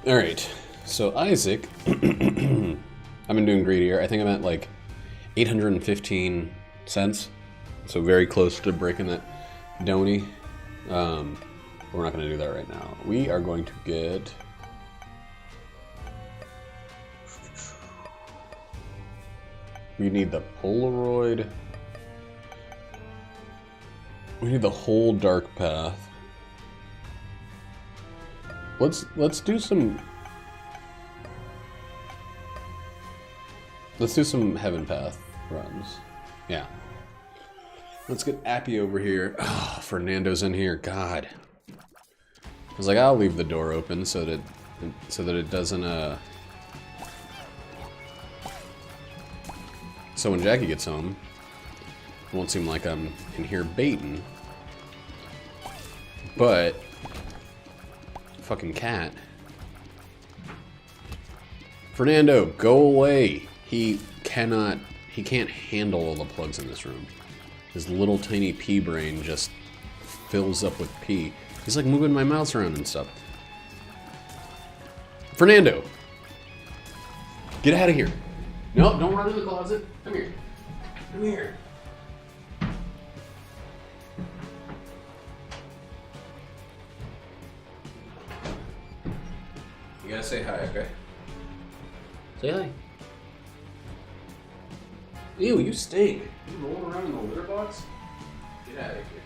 Alright, so Isaac, I've been doing greedier. I think I'm at like 815 cents, so very close to breaking that doney. We're not going to do that right now. We are going to get... We need the Polaroid. We need the whole dark path. Let's do some heaven path runs. Yeah. Let's get Appy over here. Oh, Fernando's in here. God. I was like, I'll leave the door open so that it doesn't so when Jackie gets home, it won't seem like I'm in here baiting. But fucking cat. Fernando, go away. He can't handle all the plugs in this room. His little tiny pea brain just fills up with pee. He's like moving my mouse around and stuff. Fernando! Get out of here. No, don't run in the closet. Come here. Come here. You gotta say hi, okay? Say hi. Ew, you stink. You rolling around in the litter box? Get out of here.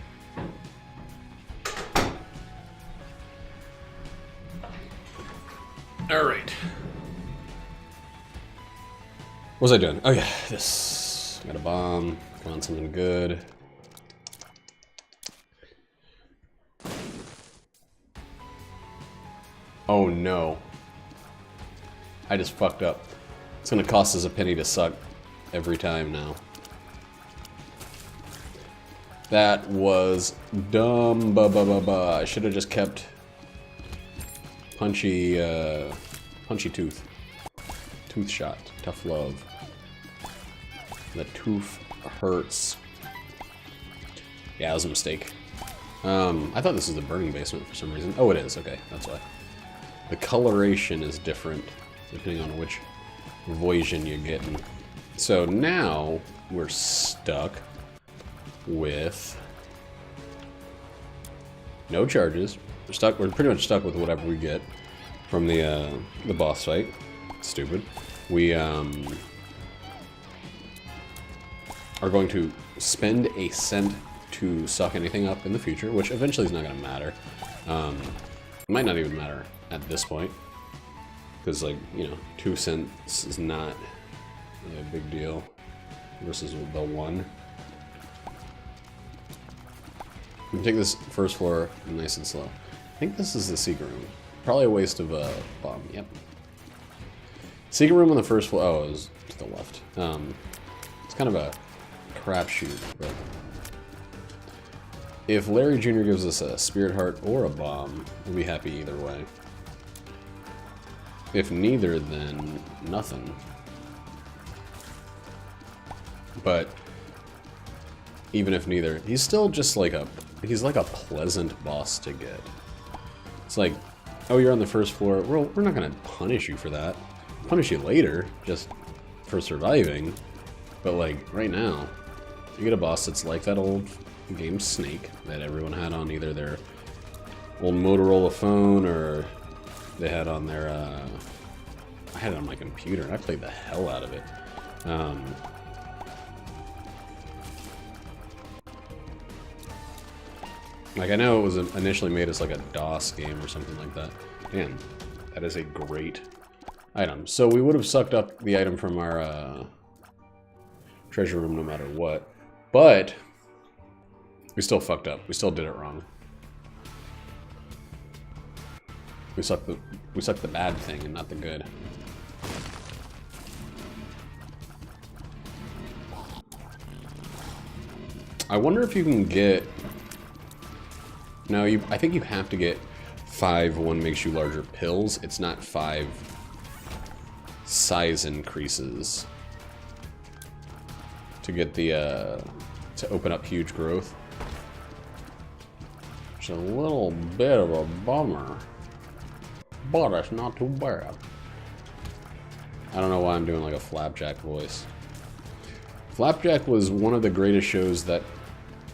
Alright. What was I doing? Oh yeah, this. Got a bomb. Come on, something good. Oh no. I just fucked up. It's gonna cost us a penny to suck every time now. That was dumb. I should have just kept punchy tooth. Tooth shot. Tough love. The tooth hurts. Yeah, that was a mistake. I thought this was the burning basement for some reason. Oh, it is. Okay, that's why. The coloration is different depending on which version you're getting. So now we're stuck with no charges. We're pretty much stuck with whatever we get from the boss fight. Stupid. We are going to spend a cent to suck anything up in the future, which eventually is not going to matter. It might not even matter at this point, because, like, you know, 2 cents is not a big deal versus the 1. We can take this first floor nice and slow. I think this is the secret room. Probably a waste of a bomb. Yep. Secret room on the first floor. Oh, it was to the left. It's kind of a crapshoot, but if Larry Jr. gives us a spirit heart or a bomb, we'll be happy either way. If neither, then nothing. But even if neither, he's still just like he's like a pleasant boss to get. It's like, oh, you're on the first floor. We're not gonna punish you for that. Punish you later, just for surviving. But like right now, you get a boss that's like that old game Snake that everyone had on either their old Motorola phone or they had on their I had it on my computer and I played the hell out of it. Like, I know it was initially made as like a DOS game or something like that. Man, that is a great item. So we would have sucked up the item from our treasure room no matter what, but we still fucked up. We still did it wrong. We sucked the bad thing and not the good. I wonder if you can get... No, I think you have to get 5 one makes you larger pills. It's not 5 size increases to get the to open up huge growth. Which is a little bit of a bummer. but it's not too bad. I don't know why I'm doing like a Flapjack voice. Flapjack was one of the greatest shows that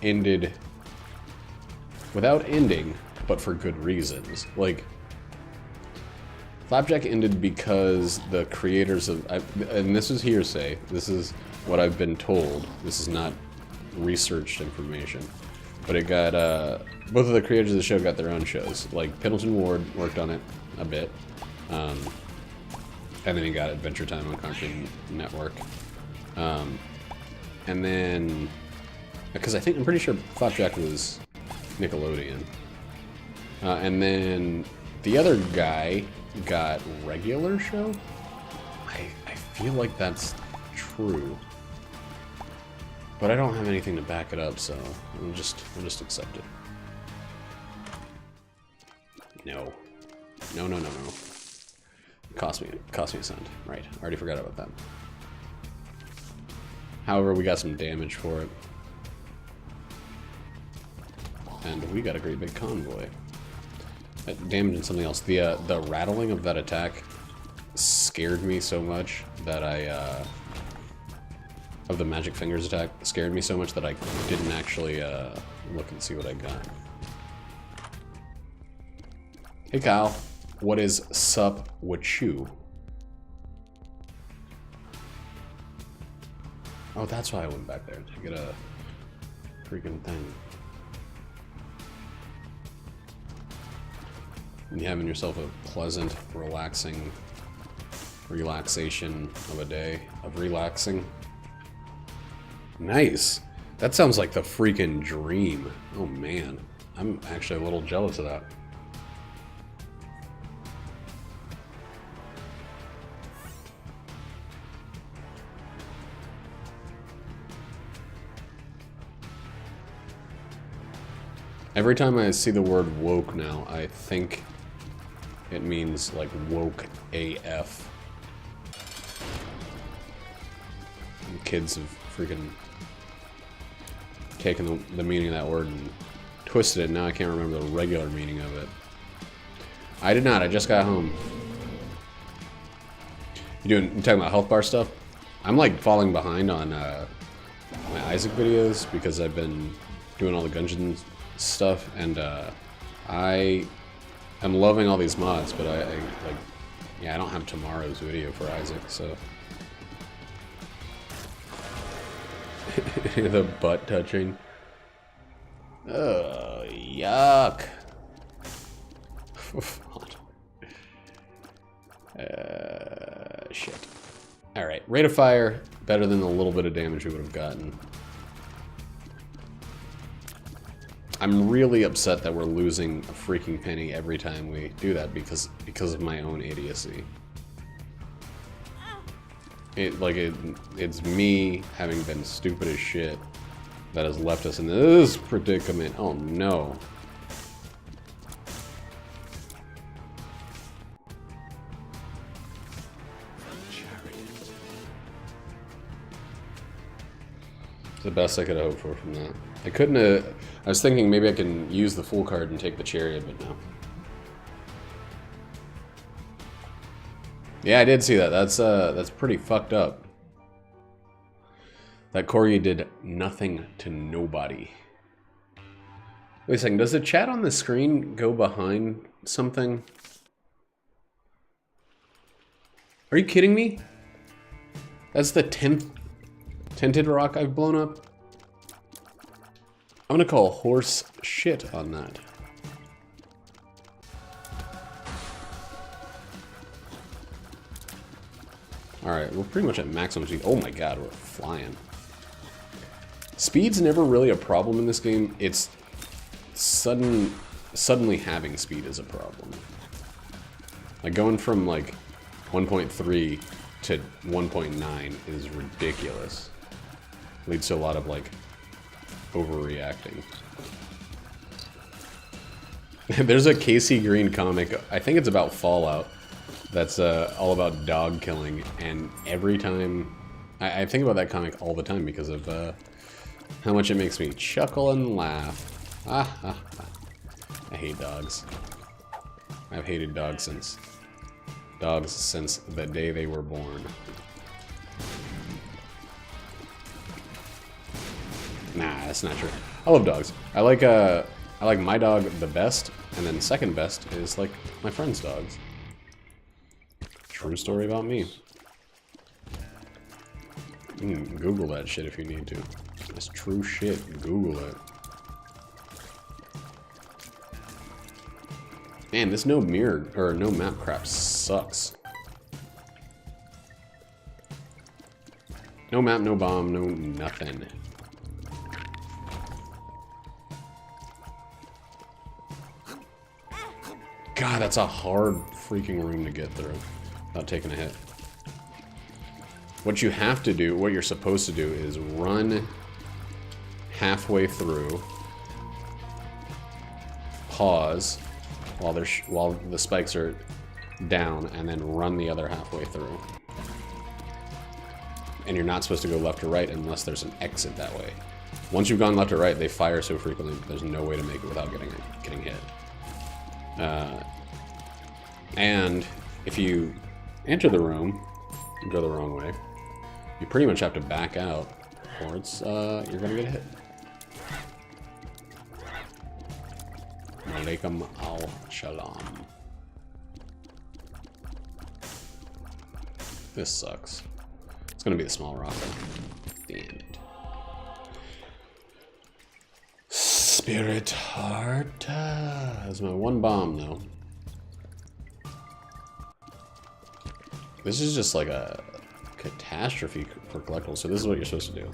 ended without ending, but for good reasons. Like, Flapjack ended because the creators of... and this is hearsay. This is what I've been told. This is not researched information. But it got... both of the creators of the show got their own shows. Like, Pendleton Ward worked on it a bit. And then he got Adventure Time on Cartoon Network. And then... because I'm pretty sure Flapjack was Nickelodeon. And then the other guy got regular show? I feel like that's true. But I don't have anything to back it up, so we'll just accept it. No. No, no, no, no. Cost me a cent. Right. I already forgot about that. However, we got some damage for it. And we got a great big convoy. Damage and something else. The rattling of that attack scared me so much that of the Magic Fingers attack scared me so much that I didn't actually look and see what I got. Hey Kyle, what is sup with you? Oh, that's why I went back there to get a freaking thing. And you having yourself a pleasant, relaxation of a day of relaxing. Nice. That sounds like the freaking dream. Oh man, I'm actually a little jealous of that. Every time I see the word woke now, I think it means like woke AF. And kids have freaking taken the meaning of that word and twisted it, and now I can't remember the regular meaning of it. I did not, I just got home. You talking about health bar stuff? I'm like falling behind on my Isaac videos because I've been doing all the Gungeon stuff, and I am loving all these mods, but I don't have tomorrow's video for Isaac, so. The butt touching. Oh, yuck. Shit. Alright, rate of fire, better than the little bit of damage we would have gotten. I'm really upset that we're losing a freaking penny every time we do that because of my own idiocy. It's me having been stupid as shit that has left us in this predicament. Oh no. It's the best I could hope for from that. I couldn't I was thinking maybe I can use the full card and take the chariot, but no. Yeah, I did see that. That's pretty fucked up. That Corgi did nothing to nobody. Wait a second, does the chat on the screen go behind something? Are you kidding me? That's the 10th tinted rock I've blown up? I'm gonna call horse shit on that. Alright, we're pretty much at maximum speed. Oh my god, we're flying. Speed's never really a problem in this game. It's suddenly having speed is a problem. Like going from like 1.3 to 1.9 is ridiculous. Leads to a lot of like overreacting. There's a Casey Green comic, I think it's about Fallout, that's all about dog killing, and every time I think about that comic all the time because of how much it makes me chuckle and laugh. I hate dogs. I've hated dogs since the day they were born. Nah, that's not true. I love dogs. I like my dog the best, and then second best is like my friend's dogs. True story about me. You can Google that shit if you need to. It's true shit. Google it. Man, this no mirror or no map crap sucks. No map, no bomb, no nothing. God, that's a hard freaking room to get through without taking a hit. What you have to do, what you're supposed to do, is run halfway through, pause while the spikes are down, and then run the other halfway through. And you're not supposed to go left or right unless there's an exit that way. Once you've gone left or right, they fire so frequently that there's no way to make it without getting hit. And if you enter the room and go the wrong way, you pretty much have to back out, or it's you're gonna get hit. Malaikum al shalom. This sucks. It's gonna be the small rock though. Damn it. Spirit heart. That's my one bomb though. This is just like a catastrophe for collectibles. So this is what you're supposed to do.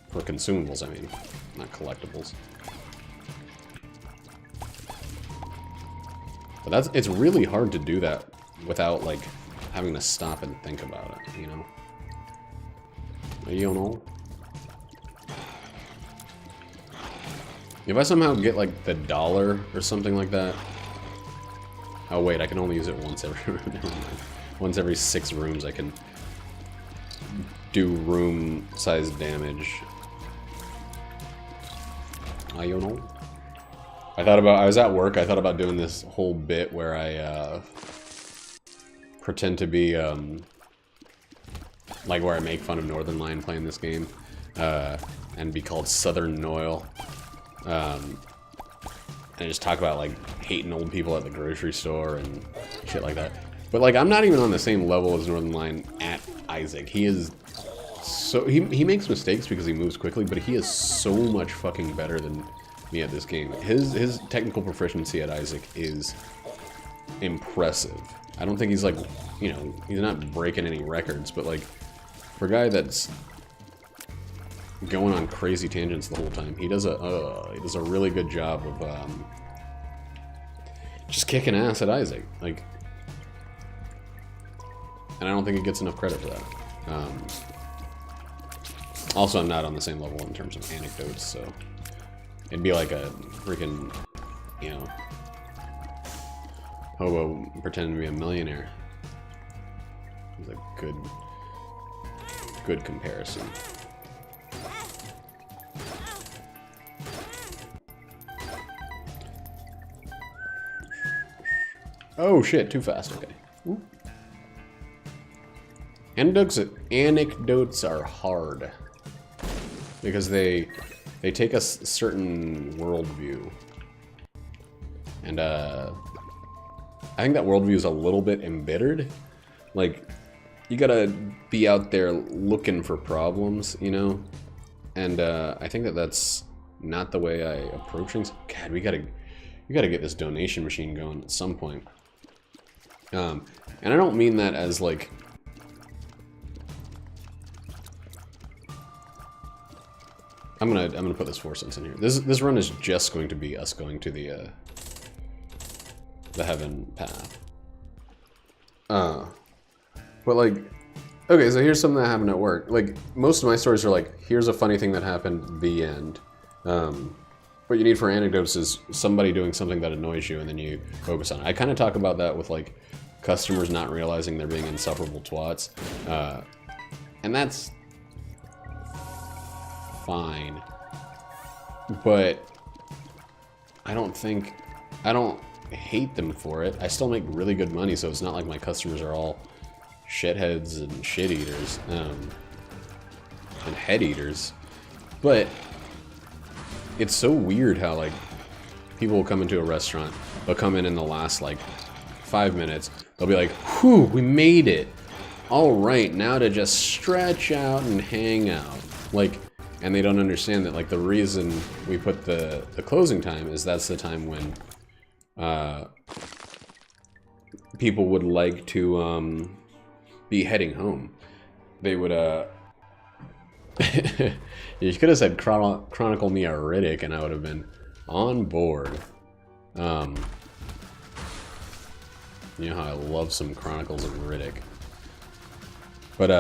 For consumables, I mean, not collectibles. But it's really hard to do that without like having to stop and think about it, you know? You know? If I somehow get like the dollar or something like that. Oh wait, I can only use it once every room. Never mind. Once every 6 rooms I can do room size damage. I don't know. I was at work, I thought about doing this whole bit where I pretend to be like where I make fun of Northern Lion playing this game, and be called Southern Noel. And just talk about like hating old people at the grocery store and shit like that. But like I'm not even on the same level as Northern Lion at Isaac. He is so he makes mistakes because he moves quickly, but he is so much fucking better than me at this game. His technical proficiency at Isaac is impressive. I don't think he's like, you know, he's not breaking any records, but like for a guy that's going on crazy tangents the whole time, he does a really good job of just kicking ass at Isaac. Like, and I don't think he gets enough credit for that. Also, I'm not on the same level in terms of anecdotes, so it'd be like a freaking, you know, hobo pretending to be a millionaire. It's a good comparison. Oh shit, too fast, okay. Ooh. Anecdotes are hard because they take a certain worldview, and I think that worldview is a little bit embittered. Like, you gotta be out there looking for problems, you know, and I think that's not the way I approach things. God, we gotta get this donation machine going at some point. And I don't mean that as like, I'm gonna put this 4 cents in here. This run is just going to be us going to the heaven path. But like, okay, so here's something that happened at work. Like, most of my stories are like, here's a funny thing that happened, the end. What you need for anecdotes is somebody doing something that annoys you and then you focus on it. I kind of talk about that with like customers not realizing they're being insufferable twats. And that's fine. But I don't think I don't hate them for it. I still make really good money, so it's not like my customers are all shitheads and shit eaters, and head eaters. But it's so weird how, like, people will come into a restaurant, they'll come in the last, like, 5 minutes, they'll be like, whew, we made it. All right, now to just stretch out and hang out. Like, and they don't understand that, like, the reason we put the closing time is that's the time when people would like to be heading home. They would you could have said chronicle me a Riddick and I would have been on board. You know how I love some Chronicles of Riddick. But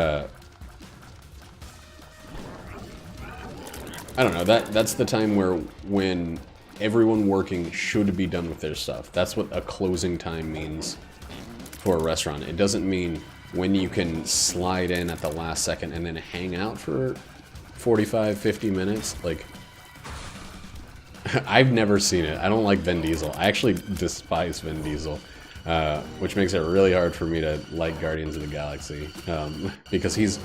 I don't know, that's the time when everyone working should be done with their stuff. That's what a closing time means for a restaurant. It doesn't mean when you can slide in at the last second and then hang out for 45, 50 minutes. Like, I've never seen it. I don't like Vin Diesel. I actually despise Vin Diesel, which makes it really hard for me to like Guardians of the Galaxy, because he's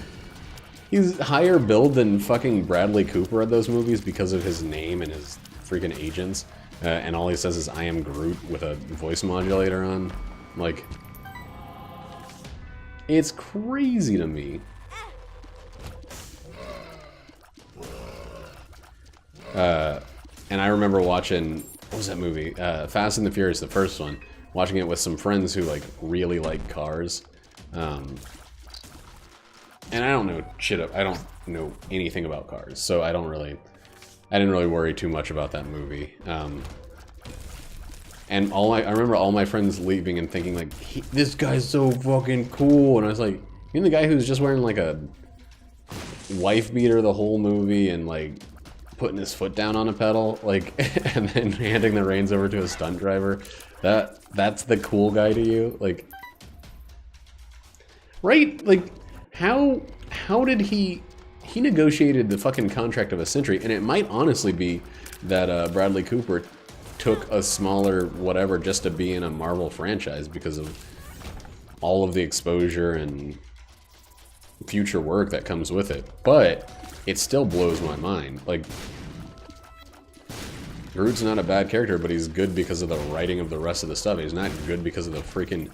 higher build than fucking Bradley Cooper at those movies because of his name and his freaking agents, and all he says is "I am Groot" with a voice modulator on. Like, it's crazy to me. And I remember watching, what was that movie? Fast and the Furious, the first one. Watching it with some friends who, like, really like cars. And I don't know shit. I don't know anything about cars, so I didn't really worry too much about that movie. And I remember all my friends leaving and thinking, like, this guy's so fucking cool. And I was like, you mean the guy who's just wearing, like, a wife beater the whole movie and, like, putting his foot down on a pedal, like, and then handing the reins over to a stunt driver? That's the cool guy to you? Like, right? Like, how did he negotiated the fucking contract of a century, and it might honestly be that Bradley Cooper took a smaller whatever just to be in a Marvel franchise because of all of the exposure and future work that comes with it. But it still blows my mind. Like, Groot's not a bad character, but he's good because of the writing of the rest of the stuff. He's not good because of the freaking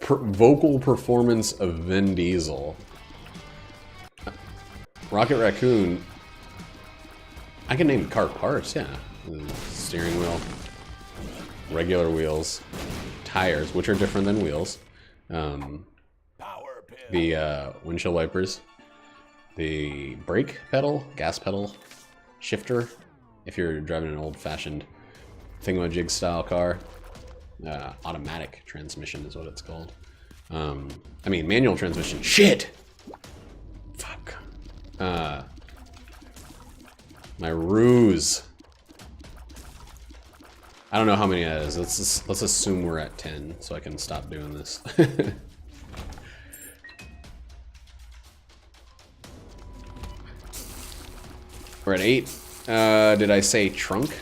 vocal performance of Vin Diesel. Rocket Raccoon, I can name car parts, yeah. Steering wheel, regular wheels, tires, which are different than wheels, the windshield wipers, the brake pedal, gas pedal, shifter, if you're driving an old-fashioned thingamajig style car, automatic transmission is what it's called. I mean, manual transmission, shit! Fuck. My ruse. I don't know how many that is. Let's assume we're at 10, so I can stop doing this. We're at 8. Did I say trunk?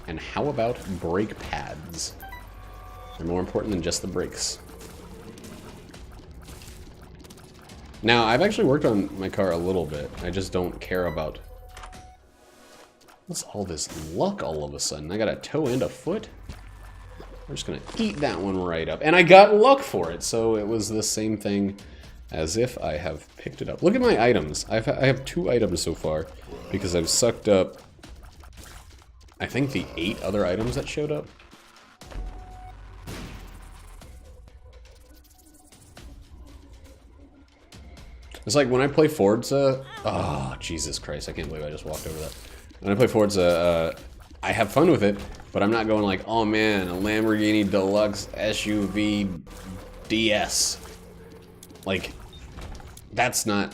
And how about brake pads? They're more important than just the brakes. Now, I've actually worked on my car a little bit. I just don't care about... What's all this luck all of a sudden? I got a toe and a foot? I'm just gonna eat that one right up. And I got luck for it, so it was the same thing as if I have picked it up. Look at my items. I have 2 items so far, because I've sucked up, I think, the 8 other items that showed up. It's like when I play Forza, oh, Jesus Christ, I can't believe I just walked over that. When I play Forza, I have fun with it, but I'm not going like, oh man, a Lamborghini Deluxe SUV DS. Like, that's not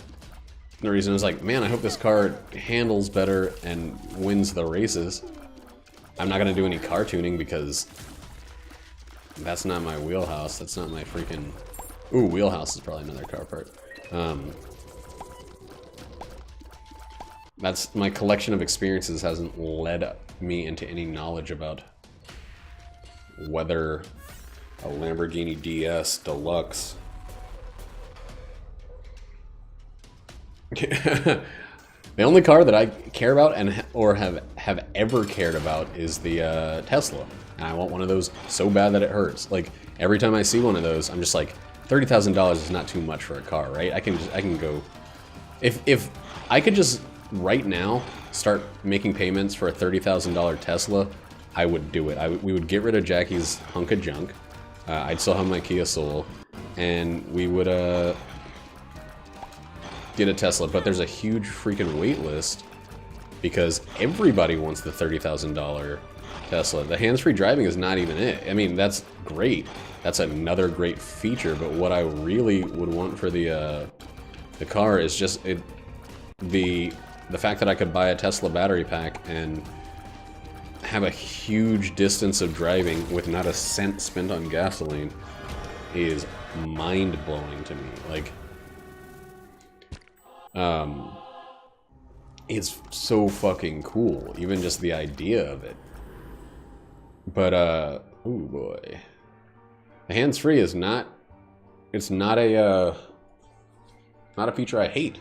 the reason. I was like, man, I hope this car handles better and wins the races. I'm not gonna do any car tuning because that's not my wheelhouse. That's not my freaking... Ooh, wheelhouse is probably another car part. That's my collection of experiences hasn't led me into any knowledge about weather a Lamborghini DS Deluxe. The only car that I care about or have ever cared about is the Tesla, and I want one of those so bad that it hurts. Like every time I see one of those, I'm just like, $30,000 is not too much for a car, right? I can go, if I could just right now start making payments for a $30,000 Tesla, I would do it. We would get rid of Jackie's hunk of junk. I'd still have my Kia Soul, and we would get a Tesla. But there's a huge freaking wait list because everybody wants the $30,000 Tesla. The hands-free driving is not even it. I mean, that's great. That's another great feature. But what I really would want for the car is just the fact that I could buy a Tesla battery pack and have a huge distance of driving with not a cent spent on gasoline is mind-blowing to me. Like, it's so fucking cool, even just the idea of it. But, oh boy. The hands-free is not, it's not a feature I hate.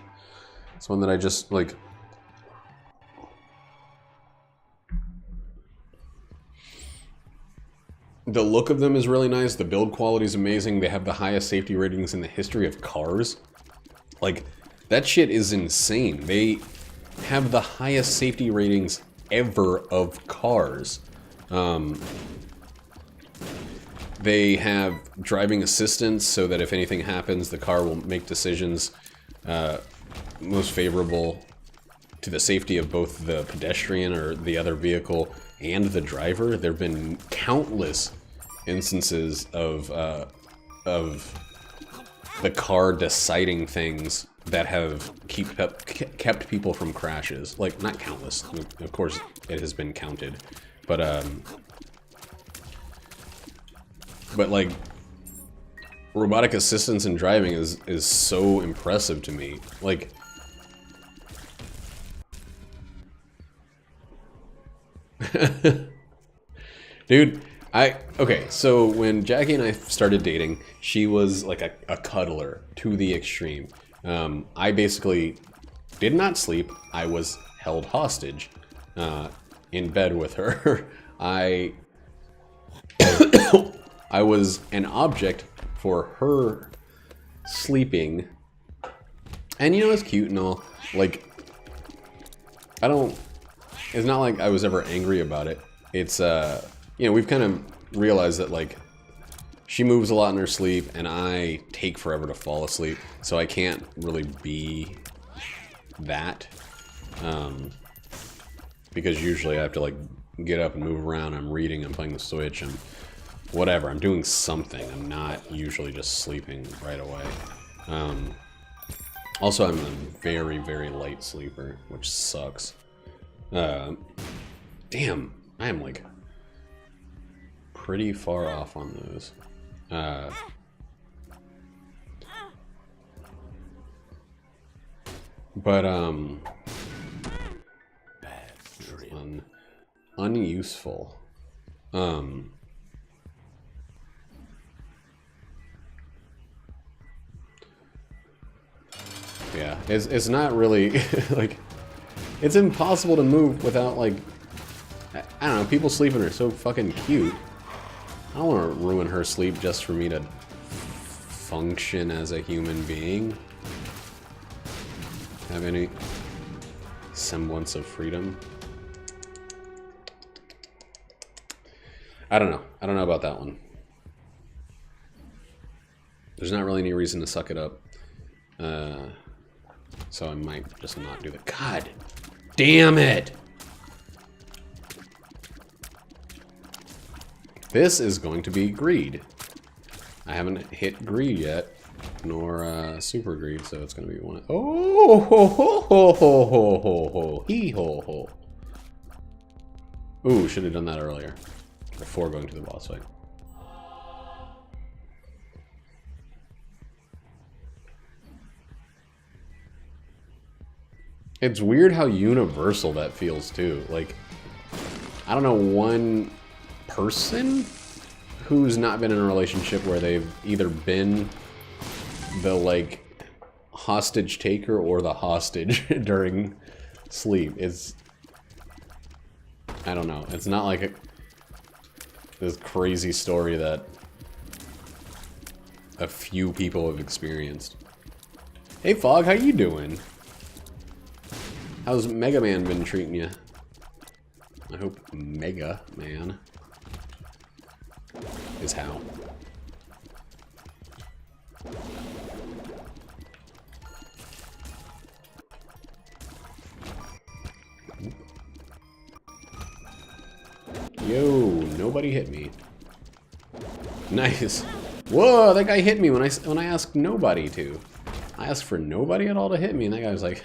It's one that I just, like, the look of them is really nice. The build quality is amazing. They have the highest safety ratings in the history of cars. Like, that shit is insane. They have the highest safety ratings ever of cars. They have driving assistance so that if anything happens, the car will make decisions most favorable to the safety of both the pedestrian or the other vehicle and the driver. There have been countless instances of the car deciding things that have kept people from crashes. Like, not countless. Of course, it has been counted. But like, robotic assistance in driving is so impressive to me. Like, dude, okay, so when Jackie and I started dating, she was like a cuddler to the extreme. I basically did not sleep. I was held hostage in bed with her. I was an object for her sleeping. And you know, it's cute and all. Like, it's not like I was ever angry about it. It's, you know, we've kind of realized that, like, she moves a lot in her sleep, and I take forever to fall asleep, so I can't really be that. Because usually I have to, like, get up and move around. I'm reading, I'm playing the Switch, I'm whatever. I'm doing something. I'm not usually just sleeping right away. Also, I'm a very, very light sleeper, which sucks. Damn, I am, like, pretty far off on those. But, unuseful. Yeah, it's not really, like, it's impossible to move without, like, I don't know, people sleeping are so fucking cute. I don't want to ruin her sleep just for me to function as a human being. Have any semblance of freedom. I don't know. I don't know about that one. There's not really any reason to suck it up. So I might just not do that. God damn it! This is going to be greed. I haven't hit greed yet, nor super greed, so it's going to be one. Oh ho ho ho ho ho ho ho hee ho ho. Ooh, should have done that earlier, before going to the boss fight. It's weird how universal that feels too. Like, I don't know one person who's not been in a relationship where they've either been the, like, hostage taker or the hostage during sleep? It's... I don't know. It's not like this crazy story that a few people have experienced. Hey, Fog, how you doing? How's Mega Man been treating you? I hope Mega Man is how. Yo, nobody hit me. Nice. Whoa, that guy hit me when I asked nobody to. I asked for nobody at all to hit me, and that guy was like,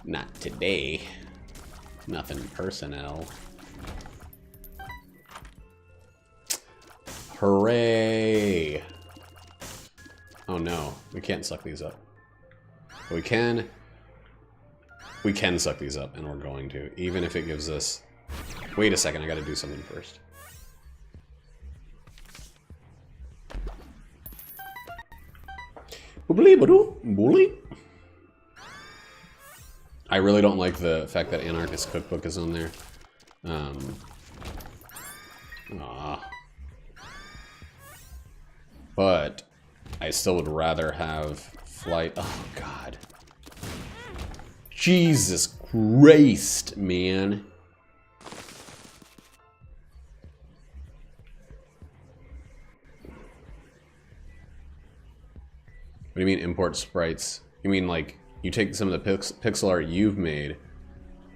not today. Nothing personnel. Hooray! Oh no, we can't suck these up. But we can suck these up, and we're going to, even if it gives us... Wait a second, I gotta do something first. I really don't like the fact that Anarchist Cookbook is on there. But I still would rather have flight. Oh god. Jesus Christ, man. What do you mean import sprites? You mean like you take some of the pixel art you've made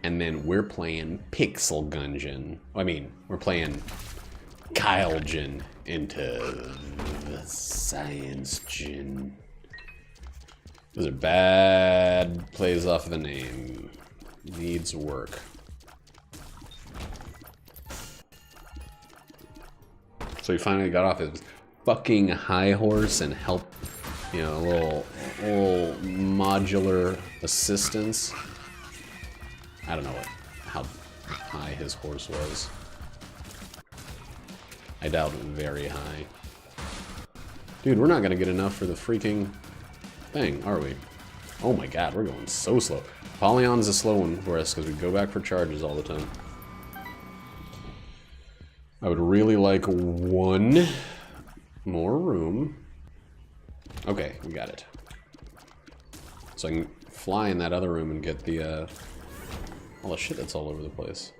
and then we're playing Pixel Gungeon. I mean, we're playing Kylegen into the Science Gen. Those are bad plays off the name. Needs work. So he finally got off his fucking high horse and helped, you know, a little modular assistance. I don't know how high his horse was. I doubt very high. Dude, we're not gonna get enough for the freaking thing, are we? Oh my god, we're going so slow. Polyon's a slow one for us because we go back for charges all the time. I would really like one more room. Okay, we got it. So I can fly in that other room and get the, all the shit that's all over the place.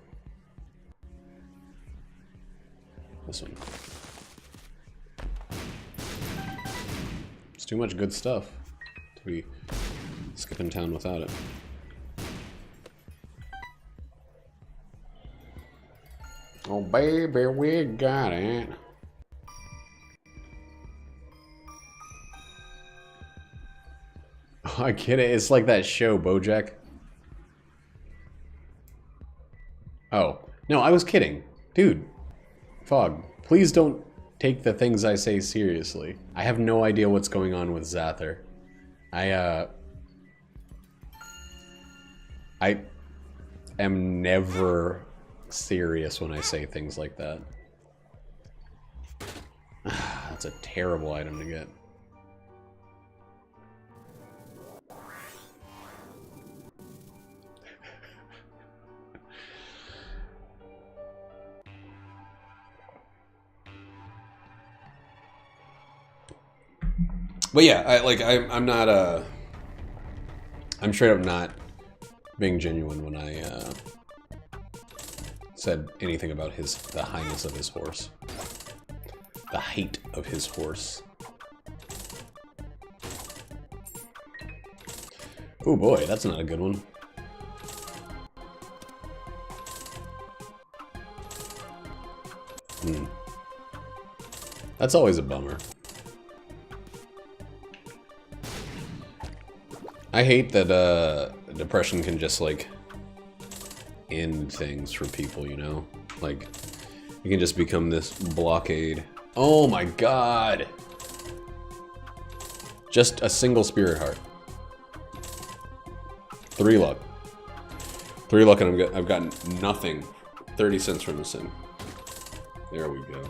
This one. It's too much good stuff to be skipping town without it. Oh baby, we got it. Oh, I get it. It's like that show, BoJack. Oh. No, I was kidding. Dude. Fog, please don't take the things I say seriously. I have no idea what's going on with Zather. I am never serious when I say things like that. That's a terrible item to get. But yeah, I'm not I'm straight up not being genuine when I said anything about the highness of his horse. The height of his horse. Oh boy, that's not a good one. That's always a bummer. I hate that depression can just like end things for people, you know? Like, you can just become this blockade. Oh my god! Just a single spirit heart. 3 luck. 3 luck and I've gotten nothing. 30 cents from this thing. There we go.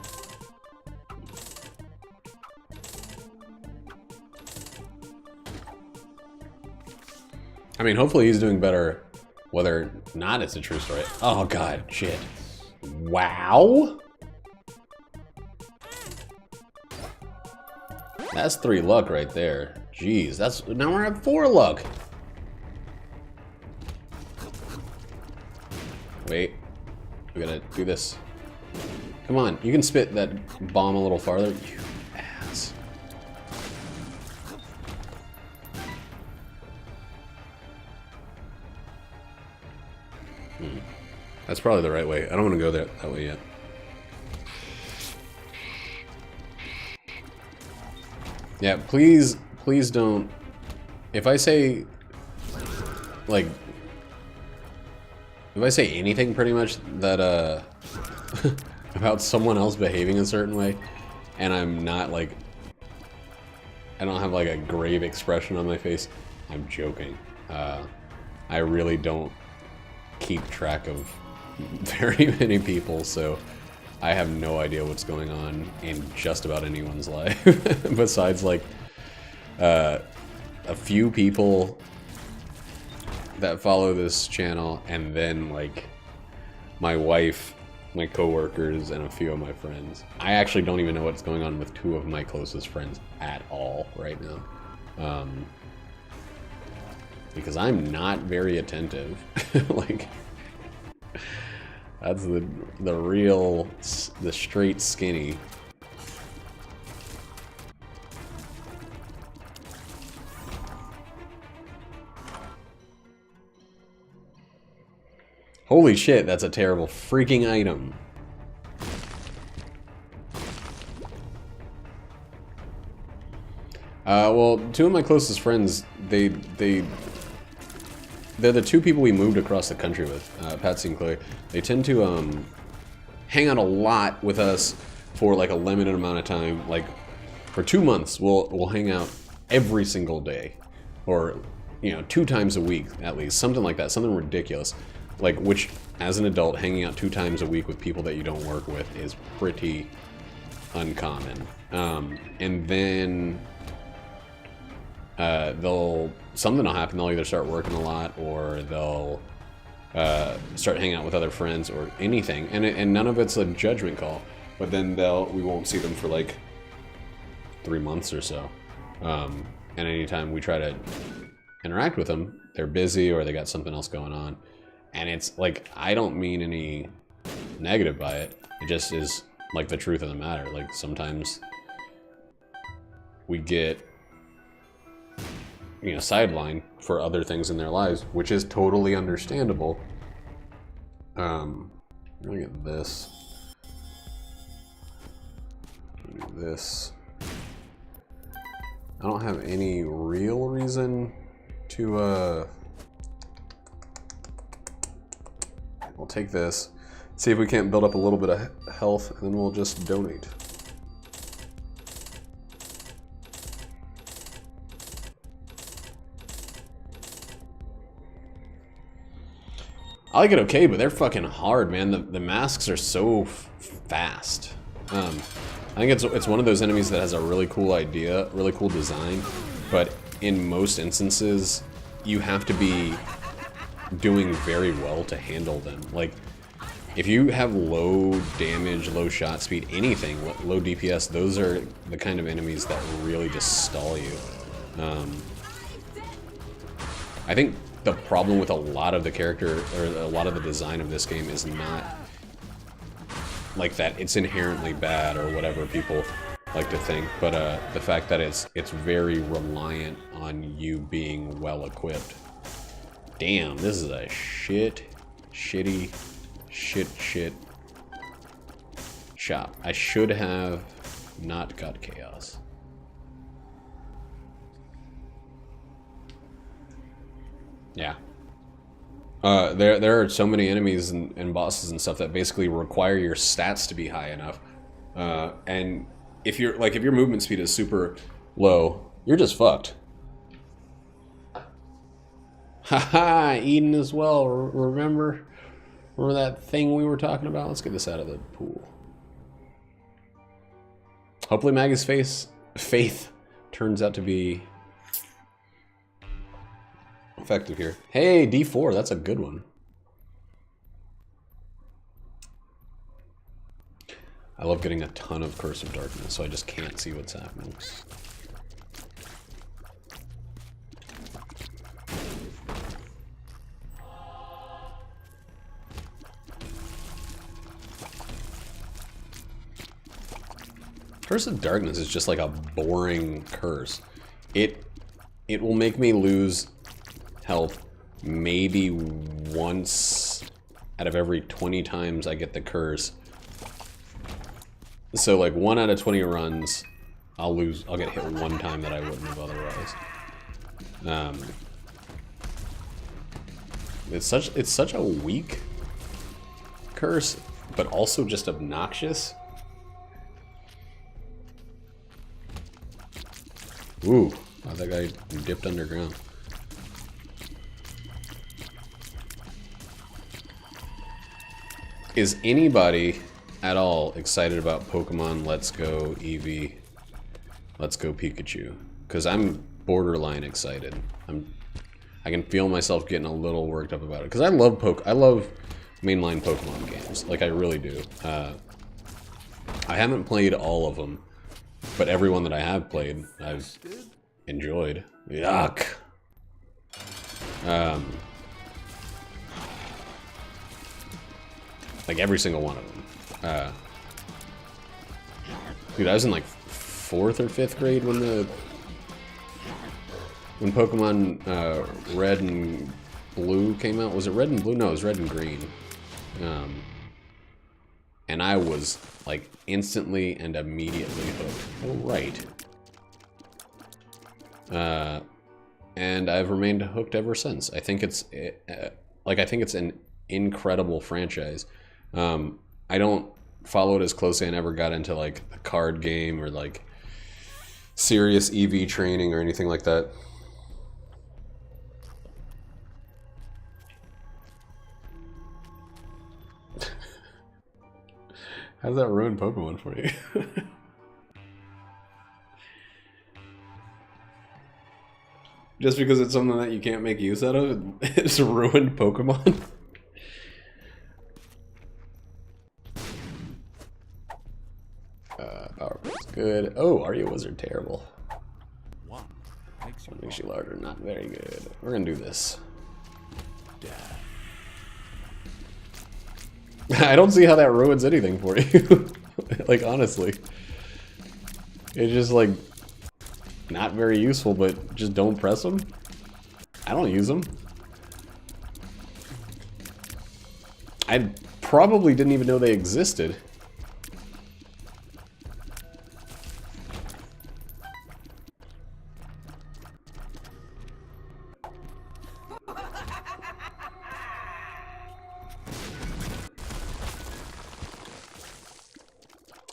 I mean, hopefully he's doing better, whether or not it's a true story. Oh god, shit. Wow! That's 3 luck right there. Jeez, that's now we're at 4 luck. Wait, we gotta do this. Come on, you can spit that bomb a little farther. You ass. That's probably the right way. I don't want to go that way yet. Yeah, please don't. If I say, like, if I say anything pretty much that, about someone else behaving a certain way, and I'm not, like, I don't have, like, a grave expression on my face, I'm joking. I really don't keep track of very many people, so I have no idea what's going on in just about anyone's life, besides, like, a few people that follow this channel, and then, like, my wife, my coworkers, and a few of my friends. I actually don't even know what's going on with 2 of my closest friends at all right now. Because I'm not very attentive. Like, that's the real, the straight skinny. Holy shit, that's a terrible freaking item. Well, 2 of my closest friends, they're the 2 people we moved across the country with, Patsy and Chloe. They tend to hang out a lot with us for like a limited amount of time. Like for 2 months, we'll hang out every single day, or 2 times a week at least, something like that, something ridiculous. Like, which as an adult, hanging out 2 times a week with people that you don't work with is pretty uncommon. And then something will happen. They'll either start working a lot, or they'll start hanging out with other friends, or anything. And none of it's a judgment call. But then we won't see them for like 3 months or so. And anytime we try to interact with them, they're busy or they got something else going on. And it's like, I don't mean any negative by it. It just is like the truth of the matter. Like sometimes we get sidelined for other things in their lives, which is totally understandable. I'm gonna get this. Do this. I don't have any real reason to, we'll take this, see if we can't build up a little bit of health, and then we'll just donate. I like it okay, but they're fucking hard, man. The masks are so fast. I think it's one of those enemies that has a really cool idea, really cool design, but in most instances, you have to be doing very well to handle them. Like, if you have low damage, low shot speed, anything, low DPS, those are the kind of enemies that really just stall you. I think the problem with a lot of the character, or a lot of the design of this game, is not like that it's inherently bad or whatever people like to think, but the fact that it's very reliant on you being well equipped. Damn, this is a shitty shop. I should have not got chaos. Yeah. There are so many enemies and bosses and stuff that basically require your stats to be high enough. And if your movement speed is super low, you're just fucked. Haha, Eden as well. Remember that thing we were talking about? Let's get this out of the pool. Hopefully Maggie's faith turns out to be effective here. Hey, D4, that's a good one. I love getting a ton of Curse of Darkness, so I just can't see what's happening. Curse of Darkness is just like a boring curse. It will make me lose health maybe once out of every 20 times I get the curse. So like 1 out of 20 runs, I'll get hit one time that I wouldn't have otherwise. It's such a weak curse, but also just obnoxious. Ooh, oh, that guy dipped underground. Is anybody at all excited about Pokemon Let's Go Eevee, Let's Go Pikachu? Because I'm borderline excited. I can feel myself getting a little worked up about it. Because I love mainline Pokemon games. Like, I really do. I haven't played all of them, but every one that I have played, I've enjoyed. Yuck! Like, every single one of them. Dude, I was in like 4th or 5th grade when Pokemon Red and Blue came out. Was it Red and Blue? No, it was Red and Green. And I was like instantly and immediately hooked. Oh, right. And I've remained hooked ever since. I think it's an incredible franchise. I don't follow it as closely. I never got into like a card game or like serious EV training or anything like that. How's that ruin Pokemon for you? Just because it's something that you can't make use out of, it's ruined Pokemon? Powerpuff's good. Oh, Arya Wizard, terrible. What makes you larger? Not very good. We're gonna do this. I don't see how that ruins anything for you. Like, honestly. It's just, like, not very useful, but just don't press them. I don't use them. I probably didn't even know they existed.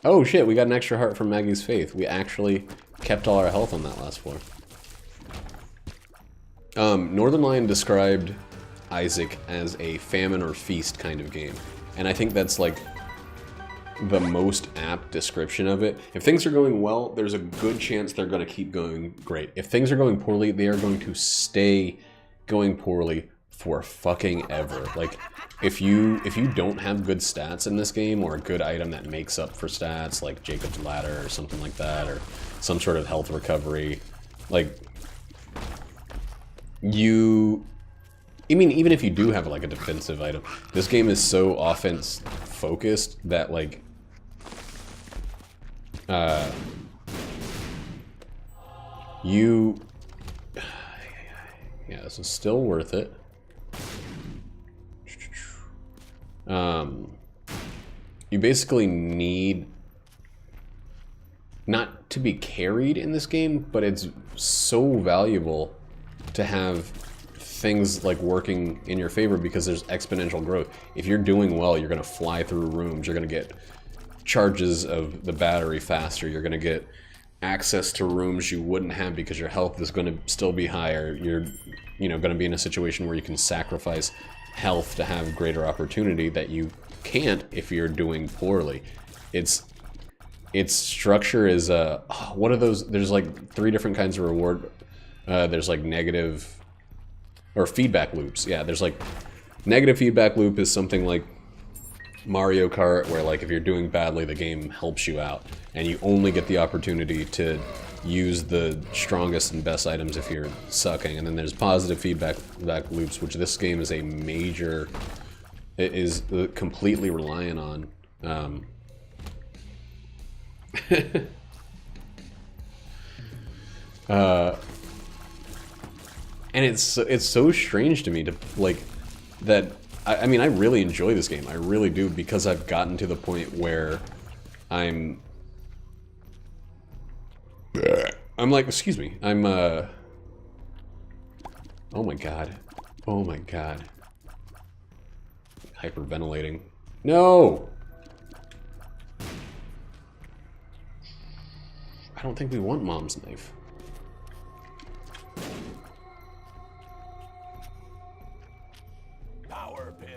Oh shit, we got an extra heart from Maggie's Faith. We actually kept all our health on that last floor. Northern Lion described Isaac as a famine or feast kind of game. And I think that's like the most apt description of it. If things are going well, there's a good chance they're going to keep going great. If things are going poorly, they are going to stay going poorly for fucking ever. Like, if you don't have good stats in this game, or a good item that makes up for stats, like Jacob's Ladder or something like that, or some sort of health recovery, like, I mean, even if you do have like a defensive item, this game is so offense focused that like, yeah, this is still worth it. You basically need not to be carried in this game, but it's so valuable to have things like working in your favor because there's exponential growth. If you're doing well, you're going to fly through rooms, you're going to get charges of the battery faster, you're going to get access to rooms you wouldn't have because your health is going to still be higher. You're, going to be in a situation where you can sacrifice health to have greater opportunity that you can't if you're doing poorly. It's its structure is what are those? There's like 3 different kinds of reward. There's like negative or feedback loops. Yeah, there's like negative feedback loop is something like Mario Kart, where like if you're doing badly, the game helps you out, and you only get the opportunity to use the strongest and best items if you're sucking. And then there's positive feedback loops, which this game is a major, it is completely reliant on. And it's so strange to me to like that. I mean, I really enjoy this game. I really do, because I've gotten to the point where I'm like, excuse me, I'm oh my god, oh my god, hyperventilating. No, I don't think we want Mom's knife. Power pill.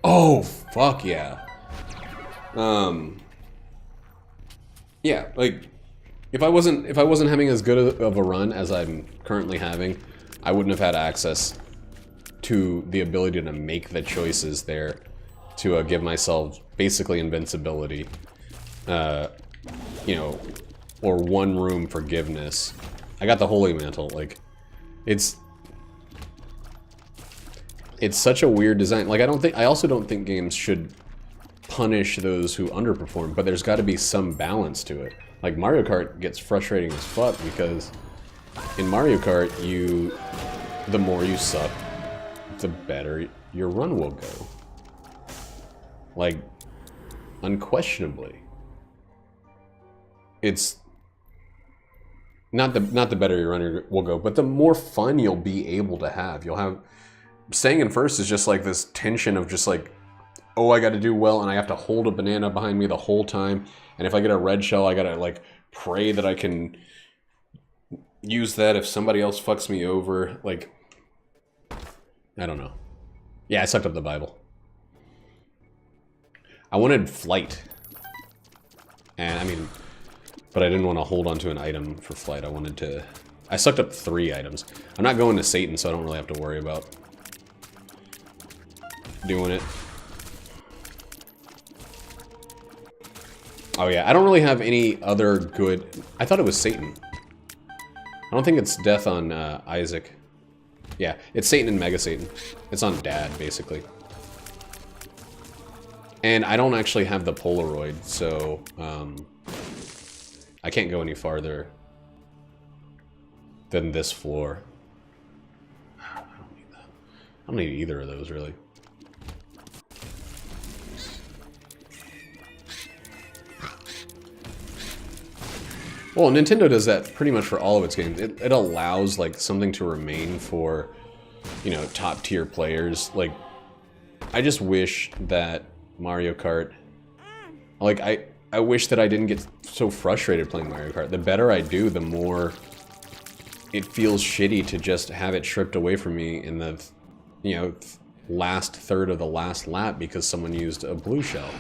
Oh, fuck yeah. Yeah, like if I wasn't having as good of a run as I'm currently having, I wouldn't have had access to the ability to make the choices there to give myself basically invincibility, you know, or one room forgiveness. I got the Holy Mantle. Like, it's such a weird design. Like, I also don't think games should punish those who underperform, but there's got to be some balance to it. Like, Mario Kart gets frustrating as fuck because in Mario Kart, the more you suck, the better your run will go. Like, unquestionably. It's not the better your run will go, but the more fun you'll be able to have. You'll have, staying in first is just like this tension of just like, oh, I got to do well, and I have to hold a banana behind me the whole time. And if I get a red shell, I got to like pray that I can use that if somebody else fucks me over. Like, I don't know. Yeah, I sucked up the Bible. I wanted flight. And I mean, but I didn't want to hold onto an item for flight. I sucked up 3 items. I'm not going to Satan, so I don't really have to worry about doing it. Oh yeah, I don't really have any other good... I thought it was Satan. I don't think it's death on Isaac. Yeah, it's Satan and Mega Satan. It's on Dad, basically. And I don't actually have the Polaroid, so I can't go any farther than this floor. I don't need that. I don't need either of those, really. Well, Nintendo does that pretty much for all of its games. It allows, like, something to remain for, you know, top-tier players. Like, I just wish that Mario Kart... Like, I wish that I didn't get so frustrated playing Mario Kart. The better I do, the more it feels shitty to just have it stripped away from me in the, you know, last third of the last lap because someone used a blue shell.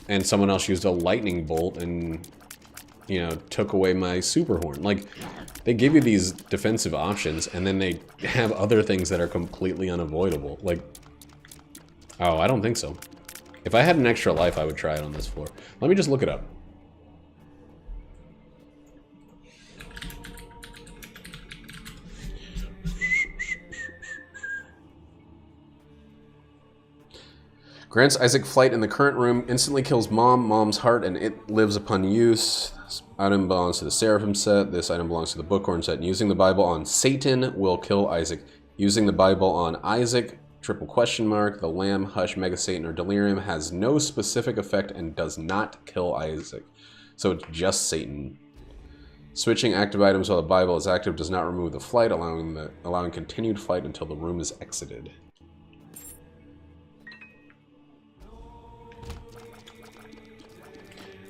And someone else used a lightning bolt and, you know, took away my super horn. Like, they give you these defensive options, and then they have other things that are completely unavoidable. Like, oh, I don't think so. If I had an extra life, I would try it on this floor. Let me just look it up. Grants Isaac flight in the current room, instantly kills Mom's heart, and it lives upon use. This item belongs to the Seraphim set. This item belongs to the Bookhorn set. And using the Bible on Satan will kill Isaac. Using the Bible on Isaac, triple question mark, the Lamb, Hush, Mega Satan, or Delirium has no specific effect and does not kill Isaac. So it's just Satan. Switching active items while the Bible is active does not remove the flight, allowing continued flight until the room is exited.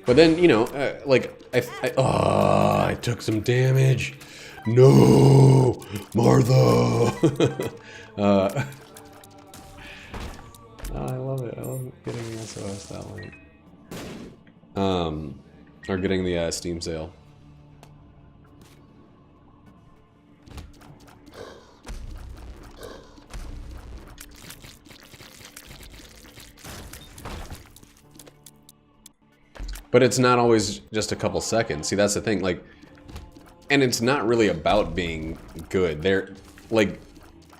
But then, you know, like, I took some damage. No, Martha. I love it. I love getting the SOS that way. Or getting the Steam sale. But it's not always just a couple seconds. See, that's the thing. Like, and it's not really about being good. They're like,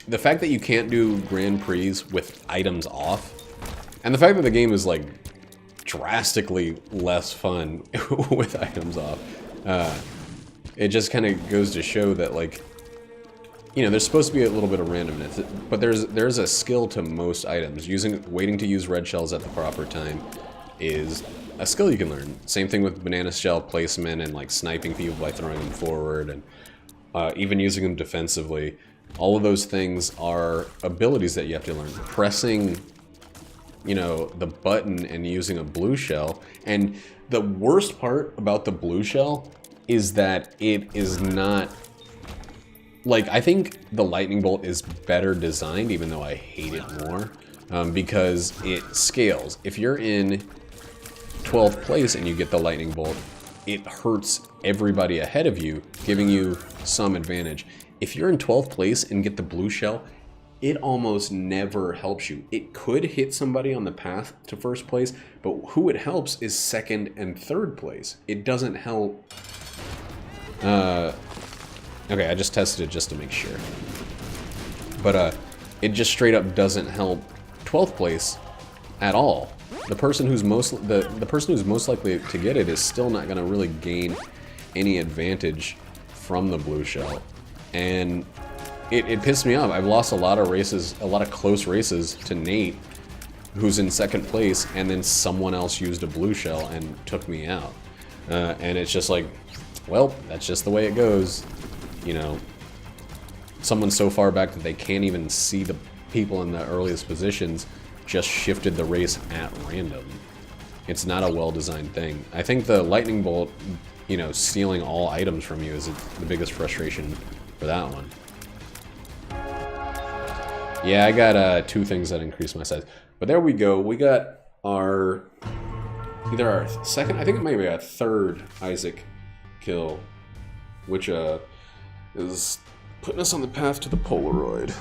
the fact that you can't do Grand Prix with items off, and the fact that the game is like drastically less fun with items off, it just kind of goes to show that, like, you know, there's supposed to be a little bit of randomness, but there's a skill to most items. Waiting to use red shells at the proper time is a skill you can learn. Same thing with banana shell placement and like sniping people by throwing them forward, and even using them defensively. All of those things are abilities that you have to learn. Pressing, you know, the button and using a blue shell. And the worst part about the blue shell is that it is not... Like, I think the lightning bolt is better designed, even though I hate it more, because it scales. If you're in 12th place and you get the lightning bolt, it hurts everybody ahead of you, giving you some advantage. If you're in 12th place and get the blue shell, it almost never helps you. It could hit somebody on the path to first place, but who it helps is second and third place. It doesn't help... Okay, I just tested it just to make sure. But it just straight up doesn't help 12th place at all. The person who's most likely to get it is still not going to really gain any advantage from the blue shell. And it pissed me off. I've lost a lot of races, a lot of close races to Nate, who's in second place, and then someone else used a blue shell and took me out. And it's just like, well, that's just the way it goes. You know, someone so far back that they can't even see the people in the earliest positions just shifted the race at random. It's not a well-designed thing. I think the lightning bolt, you know, stealing all items from you is the biggest frustration for that one. Yeah, I got 2 things that increase my size. But there we go. We got our... either our second... I think it might be our third Isaac kill. Which, is putting us on the path to the Polaroid.